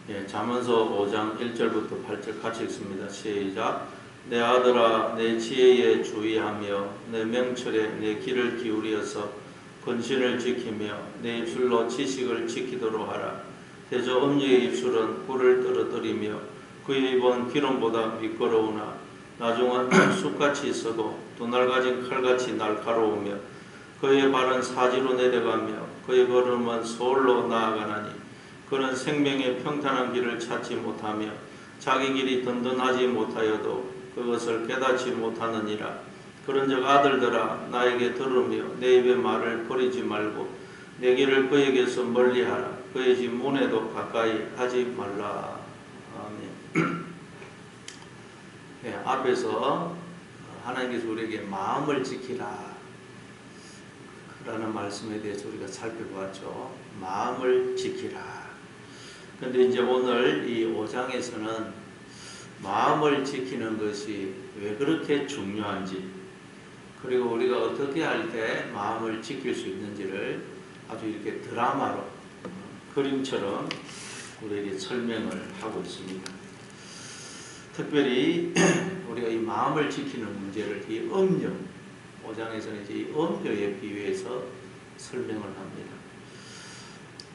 예, 잠언서 5장 1절부터 8절 같이 읽습니다. 시작. 내 아들아, 내 지혜에 주의하며 내 명철에 내 귀를 기울여서 권신을 지키며 내 입술로 지식을 지키도록 하라. 대저 엄니의 입술은 꿀을 떨어뜨리며 그의 입은 기름보다 미끄러우나 나중은 쑥같이 썩고 두날 가진 칼같이 날카로우며 그의 발은 사지로 내려가며 그의 걸음은 서울로 나아가나니 그는 생명의 평탄한 길을 찾지 못하며 자기 길이 든든하지 못하여도 그것을 깨닫지 못하느니라. 그런즉 아들들아, 나에게 들으며 내 입의 말을 버리지 말고 내 길을 그에게서 멀리하라. 그의 집 문에도 가까이 하지 말라. 아멘. 네, 앞에서 하나님께서 우리에게 마음을 지키라 라는 말씀에 대해서 우리가 살펴보았죠. 마음을 지키라. 근데 이제 오늘 이 5장에서는 마음을 지키는 것이 왜 그렇게 중요한지, 그리고 우리가 어떻게 할 때 마음을 지킬 수 있는지를 아주 이렇게 드라마로 그림처럼 우리에게 설명을 하고 있습니다. 특별히 우리가 이 마음을 지키는 문제를 이 음료, 5장에서는 이제 이 음료에 비유해서 설명을 합니다.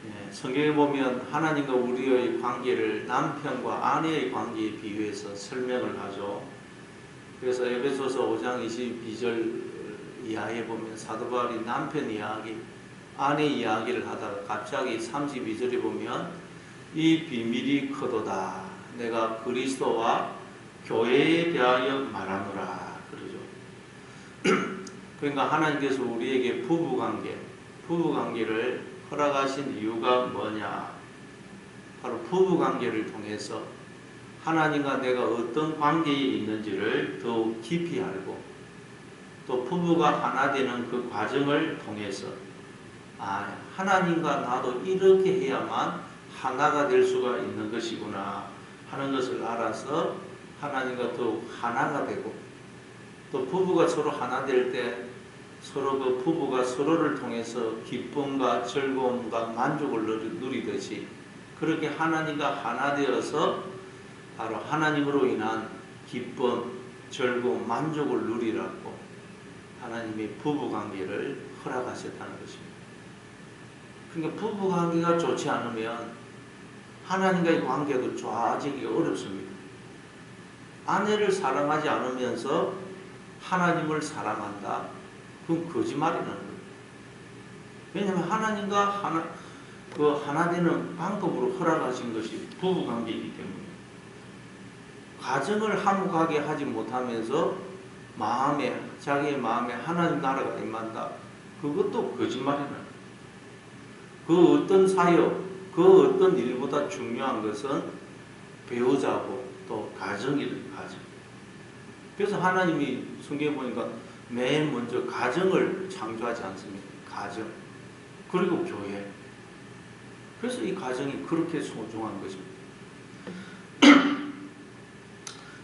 예, 성경에 보면 하나님과 우리의 관계를 남편과 아내의 관계에 비유해서 설명을 하죠. 그래서 에베소서 5장 22절 이하에 보면 사도 바울이 남편 이야기, 아내 이야기를 하다가 갑자기 32절에 보면 이 비밀이 크도다. 내가 그리스도와 교회에 대하여 말하노라 그러죠. 그러니까 하나님께서 우리에게 부부관계를 허락하신 이유가 뭐냐? 바로 부부관계를 통해서 하나님과 내가 어떤 관계에 있는지를 더욱 깊이 알고 또 부부가 하나 되는 그 과정을 통해서 하나님과 나도 이렇게 해야만 하나가 될 수가 있는 것이구나 하는 것을 알아서 하나님과 더욱 하나가 되고, 또 부부가 서로 하나 될 때 서로 그 부부가 서로를 통해서 기쁨과 즐거움과 만족을 누리듯이 그렇게 하나님과 하나 되어서 바로 하나님으로 인한 기쁨, 즐거움, 만족을 누리라고 하나님이 부부관계를 허락하셨다는 것입니다. 그러니까 부부관계가 좋지 않으면 하나님과의 관계도 좋아지기가 어렵습니다. 아내를 사랑하지 않으면서 하나님을 사랑한다? 그건 거짓말이라는 거예요. 왜냐하면 하나님과 하나 되는 방법으로 허락하신 것이 부부관계이기 때문에 가정을 화목하게 하지 못하면서 자기의 마음에 하나님 나라가 임한다. 그것도 거짓말이라는 거예요. 그 어떤 사역, 그 어떤 일보다 중요한 것은 배우자고 또 가정이라는 가정. 그래서 하나님이 성경에 보니까 맨 먼저 가정을 창조하지 않습니까? 가정. 그리고 교회. 그래서 이 가정이 그렇게 소중한 것입니다.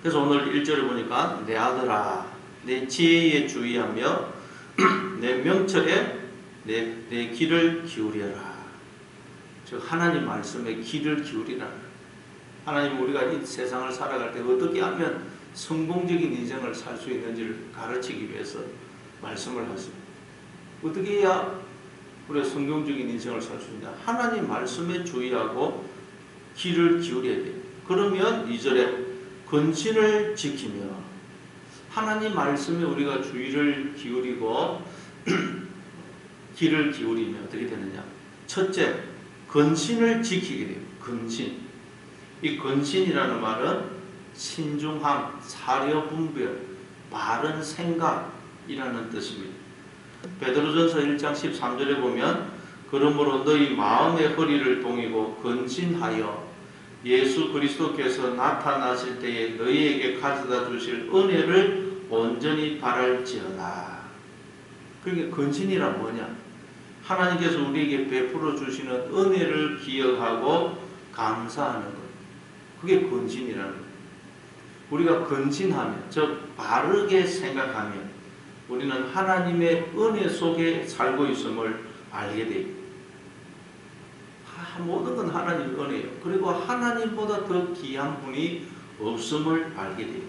그래서 오늘 1절에 보니까 내 아들아, 내 지혜에 주의하며 내 명철에 내 귀를 기울여라. 즉 하나님 말씀에 귀를 기울이라. 하나님 우리가 이 세상을 살아갈 때 어떻게 하면 성공적인 인생을 살 수 있는지를 가르치기 위해서 말씀을 하십니다. 어떻게 해야 우리가 성공적인 인생을 살 수 있냐? 하나님 말씀에 주의하고 귀를 기울여야 돼요. 그러면 2절에 근신을 지키며, 하나님 말씀에 우리가 주의를 기울이고 귀를 기울이면 어떻게 되느냐? 첫째, 근신을 지키게 돼요. 근신. 이 근신이라는 말은 신중함, 사려 분별, 바른 생각이라는 뜻입니다. 베드로전서 1장 13절에 보면 그러므로 너희 마음의 허리를 동이고 근신하여 예수 그리스도께서 나타나실 때에 너희에게 가져다 주실 은혜를 온전히 바랄지어다. 그러니까 근신이란 뭐냐? 하나님께서 우리에게 베풀어 주시는 은혜를 기억하고 감사하는 것. 그게 근신이라는 거예요. 우리가 근신하면, 즉 바르게 생각하면 우리는 하나님의 은혜 속에 살고 있음을 알게 됩니다. 모든 건 하나님의 은혜예요. 그리고 하나님보다 더 귀한 분이 없음을 알게 돼요.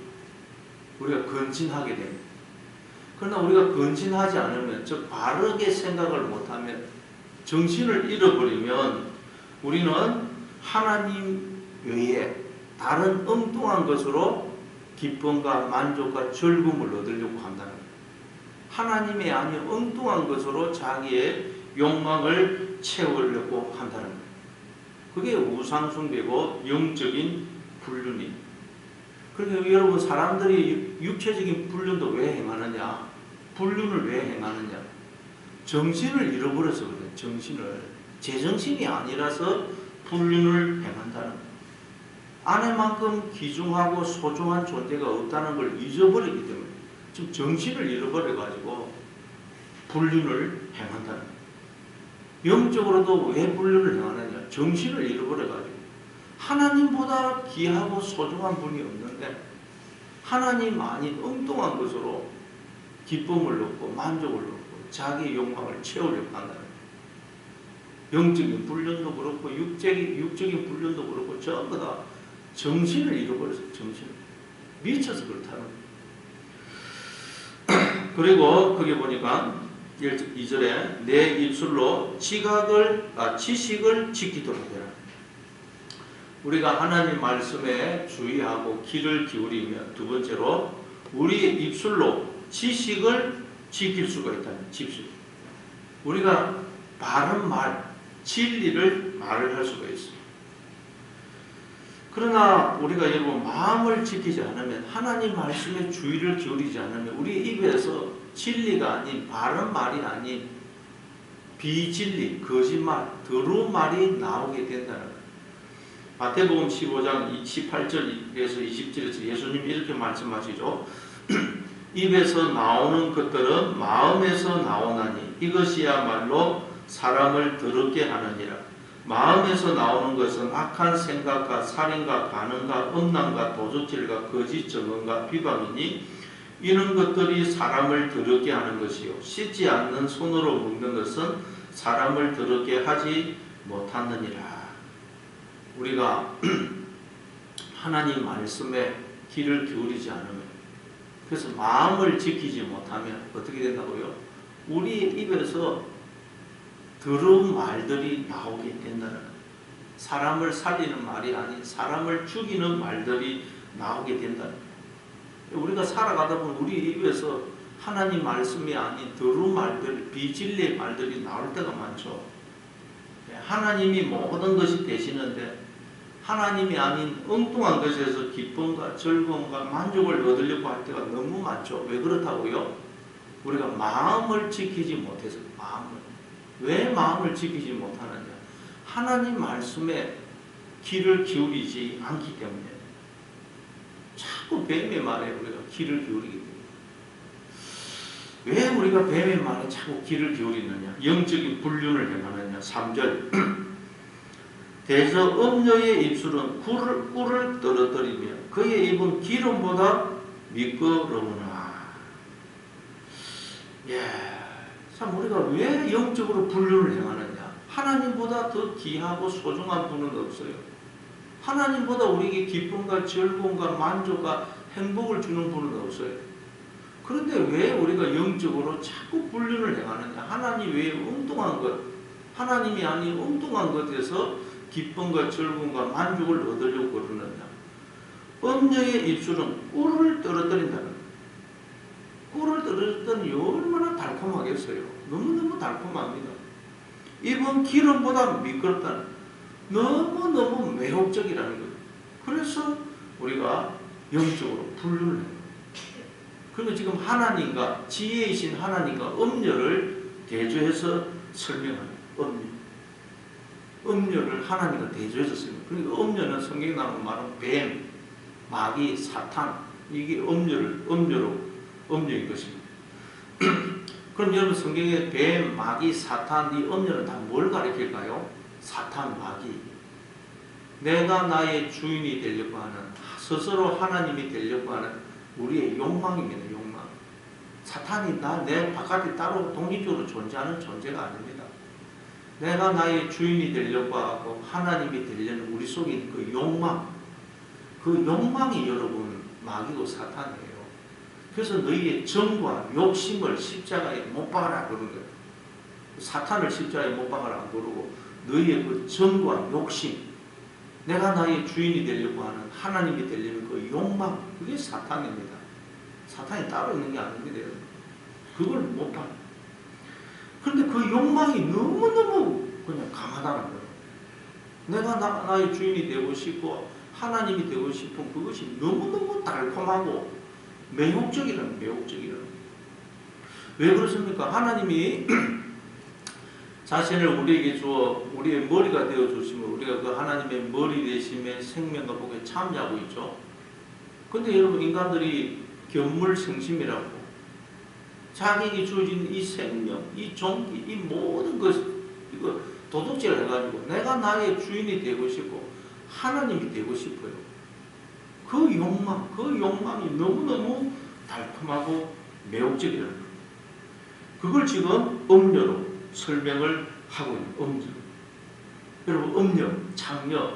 우리가 근신하게 됩니다. 그러나 우리가 근신하지 않으면, 즉 바르게 생각을 못하면, 정신을 잃어버리면 우리는 하나님 외에 다른 엉뚱한 것으로 기쁨과 만족과 즐거움을 얻으려고 한다는 거예요. 하나님이 아닌 엉뚱한 것으로 자기의 욕망을 채우려고 한다는 거예요. 그게 우상숭배고 영적인 불륜이에요. 그러니까 여러분, 사람들이 육체적인 불륜도 왜 행하느냐? 불륜을 왜 행하느냐? 정신을 잃어버려서 그래요. 정신을. 제정신이 아니라서 불륜을 행한다는 거예요. 아내만큼 귀중하고 소중한 존재가 없다는 걸 잊어버리기 때문에 지금 정신을 잃어버려가지고 불륜을 행한다는 거예요. 영적으로도 왜 불륜을 행하느냐? 정신을 잃어버려가지고 하나님보다 귀하고 소중한 분이 없는데 하나님 아닌 엉뚱한 것으로 기쁨을 얻고 만족을 얻고 자기의 욕망을 채우려고 한다는 거예요. 영적인 불륜도 그렇고 육적인 불륜도 그렇고 전부 다 정신을 잃어버려서 정신을 미쳐서 그렇다는 거예요. 그리고 거기 보니까 2절에 내 입술로 지식을 지키도록 해라. 우리가 하나님 말씀에 주의하고 귀를 기울이면, 두 번째로 우리의 입술로 지식을 지킬 수가 있다는 지식. 우리가 바른 말, 진리를 말을 할 수가 있습니다. 그러나 우리가 여러분 마음을 지키지 않으면, 하나님 말씀에 주의를 기울이지 않으면 우리 입에서 진리가 아닌, 바른 말이 아닌 비진리, 거짓말, 더러운 말이 나오게 된다는 거예요. 마태복음 15장 18절에서 20절에서 예수님이 이렇게 말씀하시죠. 입에서 나오는 것들은 마음에서 나오나니 이것이야말로 사람을 더럽게 하느니라. 마음에서 나오는 것은 악한 생각과 살인과 간음과 음란과 도적질과 거짓 증언과 비방이니 이런 것들이 사람을 더럽게 하는 것이요 씻지 않는 손으로 먹는 것은 사람을 더럽게 하지 못하느니라. 우리가 하나님 말씀에 귀를 기울이지 않으면, 그래서 마음을 지키지 못하면 어떻게 된다고요? 우리의 입에서 더러운 말들이 나오게 된다는 거예요. 사람을 살리는 말이 아닌 사람을 죽이는 말들이 나오게 된다는 거예요. 우리가 살아가다 보면 우리 입에서 하나님 말씀이 아닌 더러운 말들, 비진리의 말들이 나올 때가 많죠. 하나님이 모든 것이 되시는데 하나님이 아닌 엉뚱한 것에서 기쁨과 즐거움과 만족을 얻으려고 할 때가 너무 많죠. 왜 그렇다고요? 우리가 마음을 지키지 못해서. 왜 마음을 지키지 못하느냐? 하나님 말씀에 귀를 기울이지 않기 때문에. 자꾸 뱀의 말에 우리가 귀를 기울이게 됩니다. 왜 우리가 뱀의 말에 자꾸 귀를 기울이느냐? 영적인 불륜을 행하느냐? 3절 대저 음녀의 입술은 꿀을 떨어뜨리며 그의 입은 기름보다 미끄러우나. 참 우리가 왜 영적으로 불륜을 행하느냐? 하나님보다 더 귀하고 소중한 분은 없어요. 하나님보다 우리에게 기쁨과 즐거움과 만족과 행복을 주는 분은 없어요. 그런데 왜 우리가 영적으로 자꾸 불륜을 행하느냐? 하나님 외에 엉뚱한 것, 하나님이 아닌 엉뚱한 것에서 기쁨과 즐거움과 만족을 얻으려고 그러느냐? 음녀의 입술은 꿀을 떨어뜨린다는 거예요. 꿀을 떨어뜨렸더니 얼마나 달콤하겠어요. 너무너무 달콤합니다. 입은 기름보다 미끄럽다는 거예요. 너무너무 매혹적이라는 거예요. 그래서 우리가 영적으로 불륜을 해요. 그러면 지금 하나님과 지혜이신 하나님과 음녀를 대조해서 설명합니다. 음녀를 하나님과 대조해서 설명. 그러니까 음녀는 성경에 나오는 말은 뱀, 마귀, 사탄, 이게 음녀인 것입니다. 그럼 여러분 성경에 뱀, 마귀, 사탄, 이 음녀는 다 뭘 가리킬까요? 사탄, 마귀. 내가 나의 주인이 되려고 하는, 스스로 하나님이 되려고 하는 우리의 욕망입니다. 욕망. 사탄이 내 바깥에 따로 독립적으로 존재하는 존재가 아닙니다. 내가 나의 주인이 되려고 하고 하나님이 되려는 우리 속에 있는 그 욕망, 그 욕망이 여러분 마귀고 사탄이에요. 그래서 너희의 정과 욕심을 십자가에 못 박아라 그러는 거예요. 사탄을 십자가에 못 박아라 안 그러고 너희의 그 정과 욕심, 내가 나의 주인이 되려고 하는 하나님이 되려는 그 욕망, 그게 사탄입니다. 사탄이 따로 있는 게 아닙니다. 그걸 못 박아. 그런데 그 욕망이 너무너무 그냥 강하다는 거예요. 내가 나의 주인이 되고 싶고 하나님이 되고 싶은 그것이 너무너무 달콤하고 매혹적이라는 매혹적이라는. 왜 그렇습니까? 하나님이 자신을 우리에게 주어 우리의 머리가 되어 주시면 우리가 그 하나님의 머리 되심의 생명과 복에 참여하고 있죠. 근데 여러분 인간들이 견물생심이라고 자기에게 주어진 이 생명, 이 종기, 이 모든 것 이거 도둑질 해가지고 내가 나의 주인이 되고 싶고 하나님이 되고 싶어요. 그 욕망이 너무너무 달콤하고 매혹적이라는 거예요. 그걸 지금 음료로 설명을 하고 있는 음료. 여러분 음료, 창녀,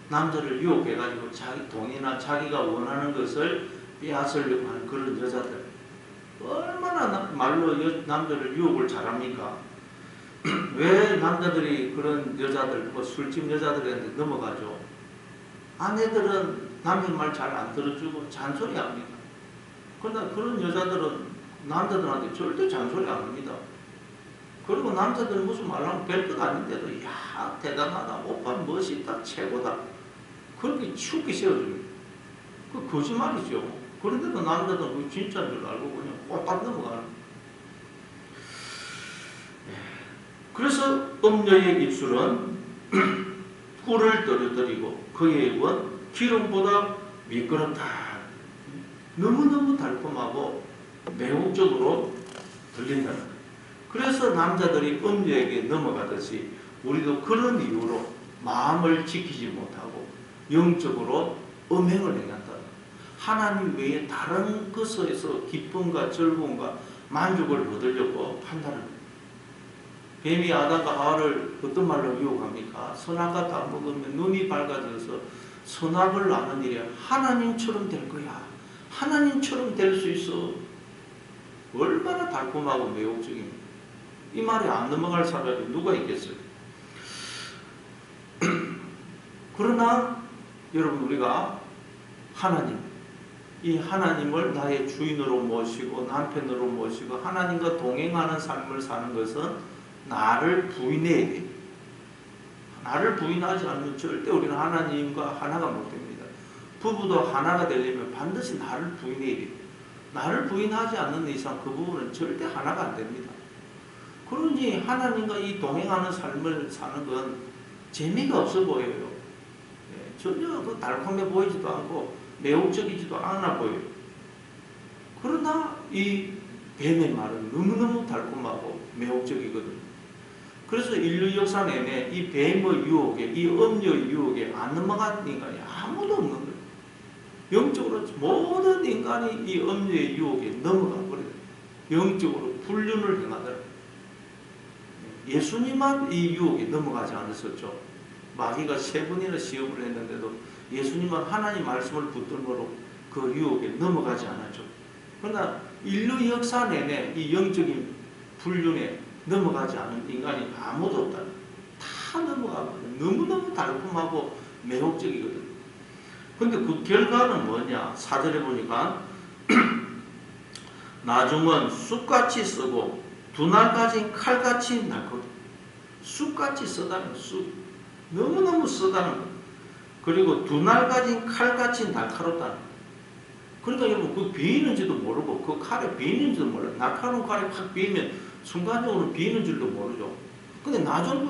남자를 유혹해가지고 자기 돈이나 자기가 원하는 것을 빼앗으려고 하는 그런 여자들. 얼마나 말로 남자를 유혹을 잘합니까? 왜 남자들이 그런 여자들, 뭐 술집 여자들한테 넘어가죠? 아내들은 남편 말 잘 안 들어주고 잔소리합니다. 그러나 그런 여자들은 남자들한테 절대 잔소리 안 합니다. 그리고 남자들은 무슨 말하면 별것 아닌데도 야 대단하다, 오빠 멋있다, 최고다 그렇게 춥게 세워줍니다. 그 거짓말이죠. 그런데도 남자들은 그게 진짜인 줄 알고 그냥 꼴딱 넘어가는. 그래서 음녀의 입술은 꿀을 떨어뜨리고 그의 입은 기름보다 미끄럽다. 너무너무 달콤하고 매혹적으로 들린다는 거예요. 그래서 남자들이 음녀에게 넘어가듯이 우리도 그런 이유로 마음을 지키지 못하고 영적으로 음행을 행한다. 하나님 외에 다른 것에서 기쁨과 즐거움과 만족을 얻으려고 한다는 거예요. 뱀이 아담과 하와를 어떤 말로 유혹합니까? 선악과 다 먹으면 눈이 밝아져서 선악을 아는 일이야. 하나님처럼 될 거야. 하나님처럼 될 수 있어. 얼마나 달콤하고 매혹적입니까? 이 말에 안 넘어갈 사람이 누가 있겠어요? 그러나 여러분 우리가 하나님, 이 하나님을 나의 주인으로 모시고 남편으로 모시고 하나님과 동행하는 삶을 사는 것은 나를 부인해야 돼. 나를 부인하지 않으면 절대 우리는 하나님과 하나가 못 됩니다. 부부도 하나가 되려면 반드시 나를 부인해야 돼. 나를 부인하지 않는 이상 그 부분은 절대 하나가 안 됩니다. 그러니 하나님과 이 동행하는 삶을 사는 건 재미가 없어 보여요. 전혀 그 달콤해 보이지도 않고 매혹적이지도 않아 보여요. 그러나 이 뱀의 말은 너무너무 달콤하고 매혹적이거든요. 그래서 인류 역사 내내 이 뱀의 유혹에, 이 음녀의 유혹에 안 넘어간 인간이 아무도 없는 거예요. 영적으로 모든 인간이 이 음녀의 유혹에 넘어가 버려요. 영적으로 불륜을 행하더라고요. 예수님만 이 유혹에 넘어가지 않았었죠. 마귀가 3번이나 시험을 했는데도 예수님은 하나님 말씀을 붙들므로 그 유혹에 넘어가지 않았죠. 그러나 인류 역사 내내 이 영적인 불륜에 넘어가지 않은 인간이 아무도 없다. 다 넘어가거든요. 너무너무 달콤하고 매혹적이거든요. 근데 그 결과는 뭐냐? 4절에 보니까 나중은 쑥같이 쓰고 두날까지 칼같이 날거든. 쑥같이 쓰다는 쑥. 너무너무 쓰다는 거. 그리고 두날까지 칼같이 날카롭다는 거. 그러니까 여러분 그 비이는지도 모르고 그 칼에 비이는지도 몰라요. 날카로운 칼에 확 비이면 순간적으로 비이는 줄도 모르죠. 근데 나중에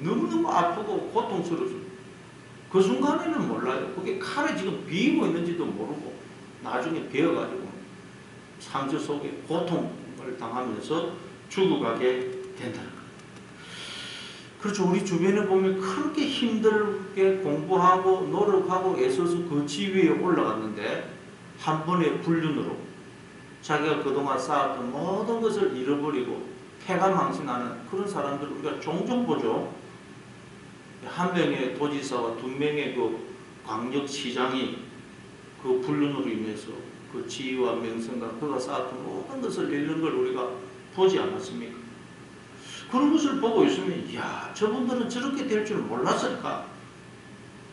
너무너무 아프고 고통스러워서 그 순간에는 몰라요. 그게 칼에 지금 비이고 있는지도 모르고 나중에 베어가지고 상처 속에 고통을 당하면서 죽어가게 된다는 거예요. 그렇죠. 우리 주변에 보면 그렇게 힘들게 공부하고 노력하고 애써서 그 지위에 올라갔는데 한 번의 불륜으로 자기가 그동안 쌓았던 모든 것을 잃어버리고 폐가망신하는 그런 사람들을 우리가 종종 보죠. 한 명의 도지사와 두 명의 그 광역시장이 그 불륜으로 인해서 그 지위와 명성과 그가 쌓았던 모든 것을 잃는 걸 우리가 보지 않았습니까? 그런 것을 보고 있으면 이야, 저분들은 저렇게 될 줄 몰랐을까?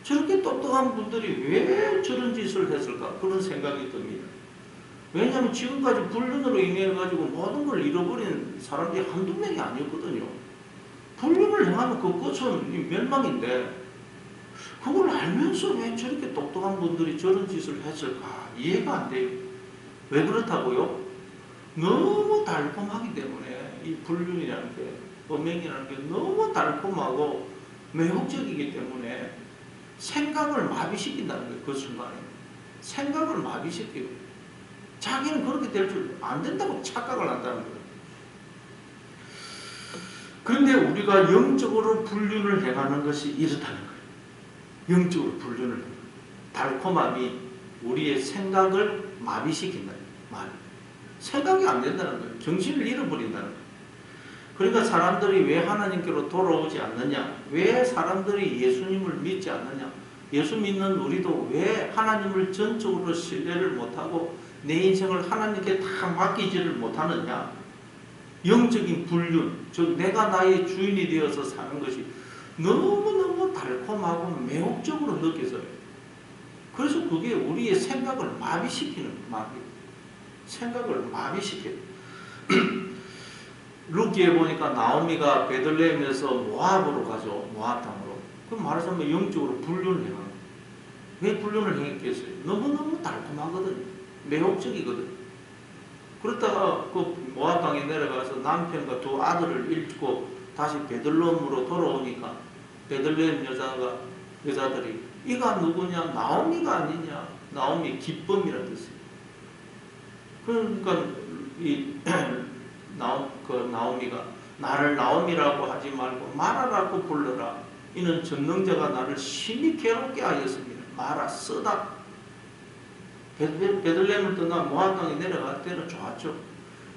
저렇게 똑똑한 분들이 왜 저런 짓을 했을까? 그런 생각이 듭니다. 왜냐하면 지금까지 불륜으로 인해 가지고 모든 걸 잃어버린 사람들이 한두 명이 아니었거든요. 불륜을 행하면 그 끝은 멸망인데 그걸 알면서 왜 저렇게 똑똑한 분들이 저런 짓을 했을까? 이해가 안 돼요. 왜 그렇다고요? 너무 달콤하기 때문에 이 불륜이라는 게, 음행이라는 게 너무 달콤하고 매혹적이기 때문에 생각을 마비시킨다는 거예요. 그 순간에 생각을 마비시켜요. 자기는 그렇게 될 줄 안 된다고 착각을 한다는 거예요. 그런데 우리가 영적으로 불륜을 행하는 것이 이렇다는 거예요. 영적으로 불륜을 행하는 거예요. 달콤함이 우리의 생각을 마비시킨다는 거예요. 생각이 안 된다는 거예요. 정신을 잃어버린다는 거예요. 그러니까 사람들이 왜 하나님께로 돌아오지 않느냐? 왜 사람들이 예수님을 믿지 않느냐? 예수 믿는 우리도 왜 하나님을 전적으로 신뢰를 못하고 내 인생을 하나님께 다 맡기지를 못하느냐? 영적인 불륜, 즉 내가 나의 주인이 되어서 사는 것이 너무너무 달콤하고 매혹적으로 느껴져요. 그래서 그게 우리의 생각을 마비시키는 거예요. 생각을 마비시켜요. 룻기에 보니까 나오미가 베들레헴에서 모압으로 가죠. 모압 땅으로. 그럼 말하자면 영적으로 불륜을 행한 거예요. 왜 불륜을 행했겠어요? 너무너무 달콤하거든요. 매혹적이거든요. 그렇다가 그 모압 땅에 내려가서 남편과 두 아들을 잃고 다시 베들레헴으로 돌아오니까 베들레헴 여자들이 이가 누구냐? 나오미가 아니냐? 나오미 기쁨이라는 뜻이에요. 그러니까 이 나오미가 나를 나오미라고 하지 말고 마라라고 불러라. 이는 전능자가 나를 심히 괴롭게 하였습니다. 마라, 쓰다. 베들레헴을 떠나 모압 땅에 내려갈 때는 좋았죠.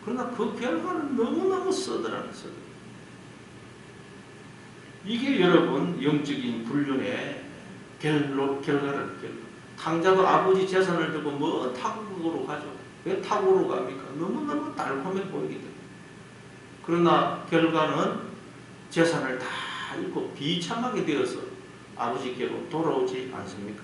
그러나 그 결과는 너무너무 쓰더라는 거예요. 이게 여러분 영적인 불륜의 결과를 탕자도 아버지 재산을 두고 뭐 타국으로 가죠. 왜 타국으로 갑니까? 너무너무 달콤해 보이기 때문에. 그러나 결과는 재산을 다 잃고 비참하게 되어서 아버지께로 돌아오지 않습니까?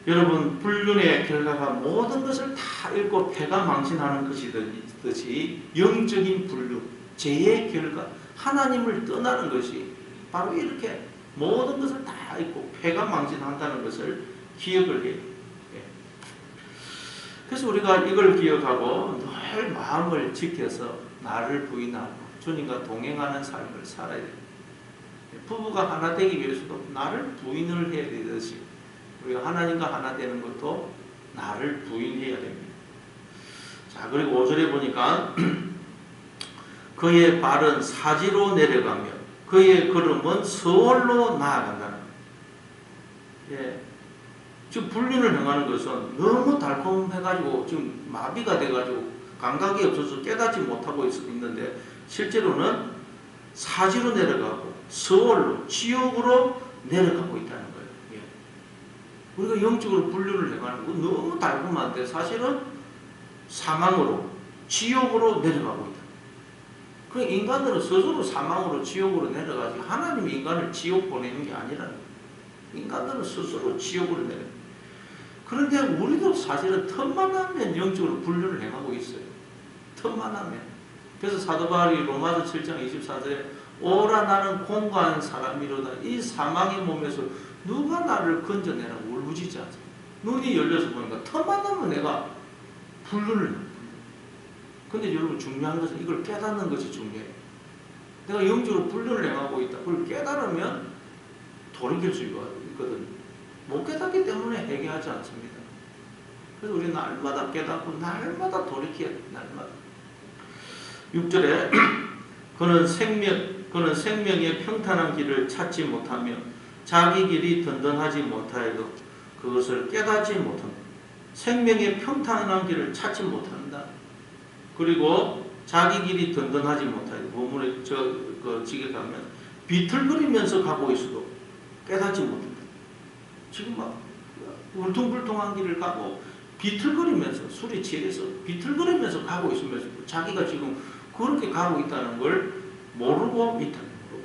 여러분, 불륜의 결과가 모든 것을 다 잃고 패가 망신하는 것이듯이 영적인 불륜, 죄의 결과, 하나님을 떠나는 것이 바로 이렇게 모든 것을 다 잃고 패가 망신한다는 것을 기억을 해요. 그래서 우리가 이걸 기억하고 늘 마음을 지켜서 나를 부인하고 주님과 동행하는 삶을 살아야 돼요. 부부가 하나 되기 위해서도 나를 부인을 해야 되듯이 우리가 하나님과 하나 되는 것도 나를 부인해야 됩니다. 자, 그리고 5절에 보니까 그의 발은 사지로 내려가며 그의 걸음은 서울로 나아간다는 거예요. 예. 지금 불륜을 행하는 것은 너무 달콤해가지고 지금 마비가 돼가지고 감각이 없어서 깨닫지 못하고 있는데 실제로는 사지로 내려가고 서울로, 지옥으로 내려가고 있다는 거예요. 예. 우리가 영적으로 불륜을 행하는 거 너무 달콤한데 사실은 사망으로, 지옥으로 내려가고 있다. 그 인간들은 스스로 사망으로, 지옥으로 내려가지 하나님이 인간을 지옥 보내는 게 아니라는 거예요. 인간들은 스스로 지옥으로 내려가요. 그런데 우리도 사실은 틈만 나면 영적으로 불륜을 행하고 있어요. 틈만 나면. 그래서 사도 바울이 로마서 7장 24절에 오라 나는 공고한 사람이로다. 이 사망의 몸에서 누가 나를 건져내라고 울부짖지 않습니까? 눈이 열려서 보니까 틈만 나면 내가 불륜을 해요. 근데 여러분 중요한 것은 이걸 깨닫는 것이 중요해요. 내가 영적으로 불륜을 행하고 있다. 그걸 깨달으면 돌이킬 수 있거든요. 못 깨닫기 때문에 회개하지 않습니다. 그래서 우리 날마다 깨닫고 날마다 돌이켜야 돼요. 날마다. 6절에 그는 생명의 평탄한 길을 찾지 못하며 자기 길이 든든하지 못하여도 그것을 깨닫지 못한다. 생명의 평탄한 길을 찾지 못한다. 그리고 자기 길이 든든하지 못하여 보물에 그 지게 가면 비틀거리면서 가고 있어도 깨닫지 못합니다. 지금 막 울퉁불퉁한 길을 가고 비틀거리면서 술이 취해서 비틀거리면서 가고 있으면서 자기가 지금 그렇게 가고 있다는 걸 모르고 있다는 거고.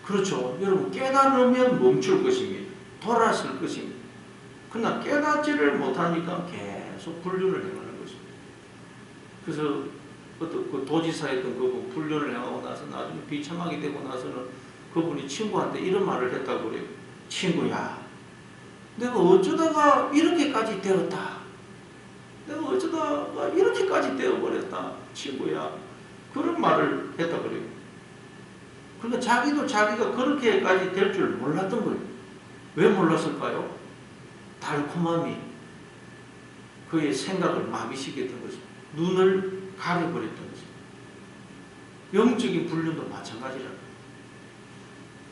그렇죠. 여러분 깨달으면 멈출 것입니다. 돌아설 것입니다. 그러나 깨닫지를 못하니까 계속 불륜을 행하는 것입니다. 그래서 그 도지사였던 그분 불륜을 행하고 나서 나중에 비참하게 되고 나서는 그분이 친구한테 이런 말을 했다고 그래요. 친구야, 내가 어쩌다가 이렇게까지 되었다. 내가 어쩌다가 이렇게까지 되어버렸다. 친구야. 그런 말을 했다 그래요. 그러니까 자기도 자기가 그렇게까지 될 줄 몰랐던 거예요. 왜 몰랐을까요? 달콤함이 그의 생각을 마비시켰던 것입니다. 눈을 가려버렸던 것입니다. 영적인 불륜도 마찬가지라.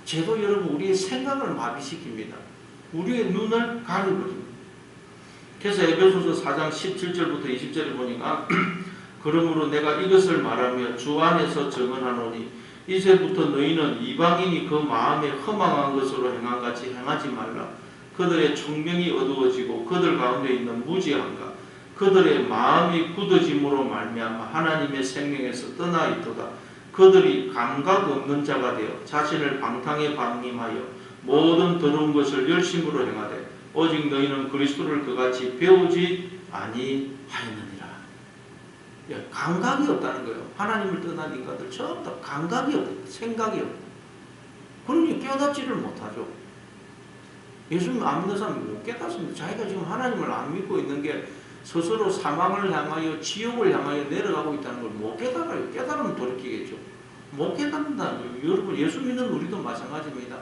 죄도 여러분 우리의 생각을 마비시킵니다. 우리의 눈을 가려버립니다. 그래서 에베소서 4장 17절부터 20절에 보니까 그러므로 내가 이것을 말하며 주 안에서 증언하노니 이제부터 너희는 이방인이 그 마음에 허망한 것으로 행한 같이 행하지 말라. 그들의 총명이 어두워지고 그들 가운데 있는 무지함과 그들의 마음이 굳어짐으로 말미암아 하나님의 생명에서 떠나 있도다. 그들이 감각 없는 자가 되어 자신을 방탕에 방임하여 모든 더러운 것을 열심으로 행하되 오직 너희는 그리스도를 그같이 배우지 아니하였느니라. 감각이 없다는 거예요. 하나님을 떠난 인간들 전부 다 감각이 없다. 생각이 없다. 그러니 깨닫지를 못하죠. 예수님 안 믿는 사람이 못 깨닫습니다. 자기가 지금 하나님을 안 믿고 있는 게 스스로 사망을 향하여 지옥을 향하여 내려가고 있다는 걸 못 깨달아요. 깨달으면 돌이키겠죠. 못 깨닫는다는 거예요. 여러분 예수 믿는 우리도 마찬가지입니다.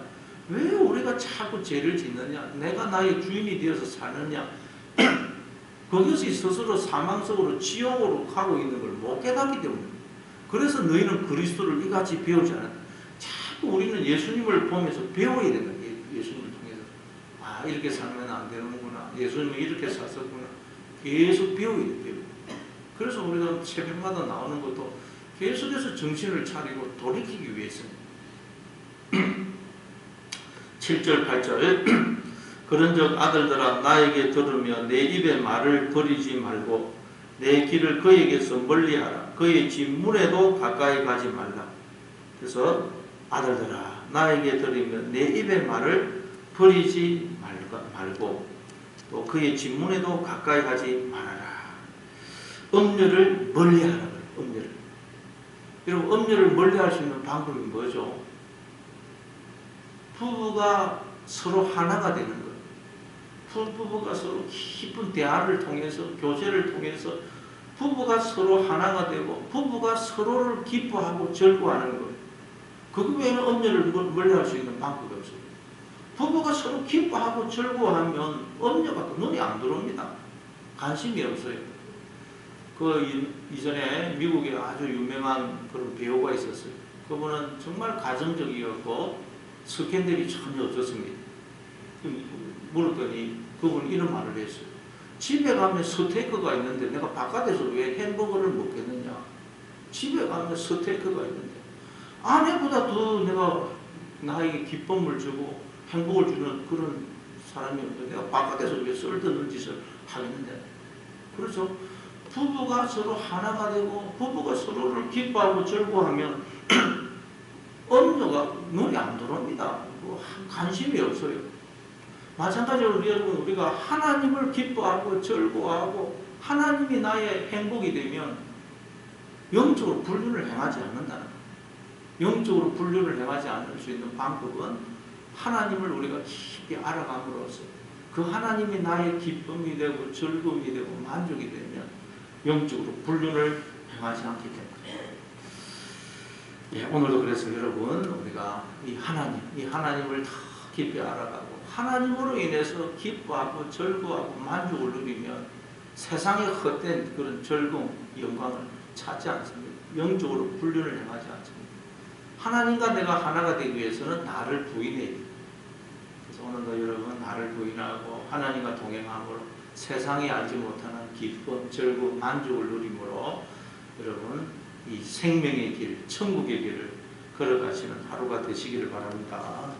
왜 우리가 자꾸 죄를 짓느냐? 내가 나의 주인이 되어서 사느냐? 그것이 스스로 사망 속으로 지옥으로 가고 있는 걸 못 깨닫기 때문에. 그래서 너희는 그리스도를 이같이 배우지 않아. 자꾸 우리는 예수님을 보면서 배워야 된다. 예수님을 통해서. 아, 이렇게 살면 안 되는구나. 예수님은 이렇게 사셨구나. 계속 배워야 돼요. 그래서 우리가 새벽마다 나오는 것도 계속해서 정신을 차리고 돌이키기 위해서입니다. 7절 8절 그런즉 아들들아 나에게 들으며 내 입의 말을 버리지 말고 내 길을 그에게서 멀리하라. 그의 진문에도 가까이 가지 말라. 그래서 아들들아 나에게 들으며 내 입의 말을 버리지 말고 또 그의 진문에도 가까이 가지 말아라. 음료를 멀리하라. 음료를. 여러분 음료를 멀리할 수 있는 방법이 뭐죠? 부부가 서로 하나가 되는 거예요. 부부가 서로 깊은 대화를 통해서 교제를 통해서 부부가 서로 하나가 되고 부부가 서로를 기뻐하고 즐거워하는 거예요. 그거 외에는 음료를 멀리할 수 있는 방법이 없어요. 부부가 서로 기뻐하고 즐거워하면 음료가 눈이 안 들어옵니다. 관심이 없어요. 그 이전에 미국에 아주 유명한 그런 배우가 있었어요. 그분은 정말 가정적이었고 스캔들이 전혀 없었습니다. 물었더니 그분이 이런 말을 했어요. 집에 가면 스테이크가 있는데 내가 바깥에서 왜 햄버거를 먹겠느냐. 집에 가면 스테이크가 있는데 아내보다 더 내가 나에게 기쁨을 주고 행복을 주는 그런 사람이 없는데 내가 바깥에서 왜 쓸데없는 짓을 하겠느냐. 그렇죠. 부부가 서로 하나가 되고 부부가 서로를 기뻐하고 즐거워하면 음료가 눈이 안 들어옵니다. 관심이 없어요. 마찬가지로 여러분 우리가 하나님을 기뻐하고 즐거워하고 하나님이 나의 행복이 되면 영적으로 불륜을 행하지 않는다는 거예요. 영적으로 불륜을 행하지 않을 수 있는 방법은 하나님을 우리가 깊이 알아감으로써 그 하나님이 나의 기쁨이 되고 즐거움이 되고 만족이 되면 영적으로 불륜을 행하지 않기 때문에. 예, 오늘도 그래서 여러분 우리가 이 하나님을 더 깊이 알아가고 하나님으로 인해서 기뻐하고 즐거워하고 만족을 누리면 세상의 헛된 그런 즐거움, 영광을 찾지 않습니다. 영적으로 불륜을 행하지 않습니다. 하나님과 내가 하나가 되기 위해서는 나를 부인해야 됩니다. 그래서 오늘도 여러분 나를 부인하고 하나님과 동행함으로 세상이 알지 못하는 기쁨, 즐거움, 만족을 누림으로 여러분 이 생명의 길, 천국의 길을 걸어가시는 하루가 되시기를 바랍니다.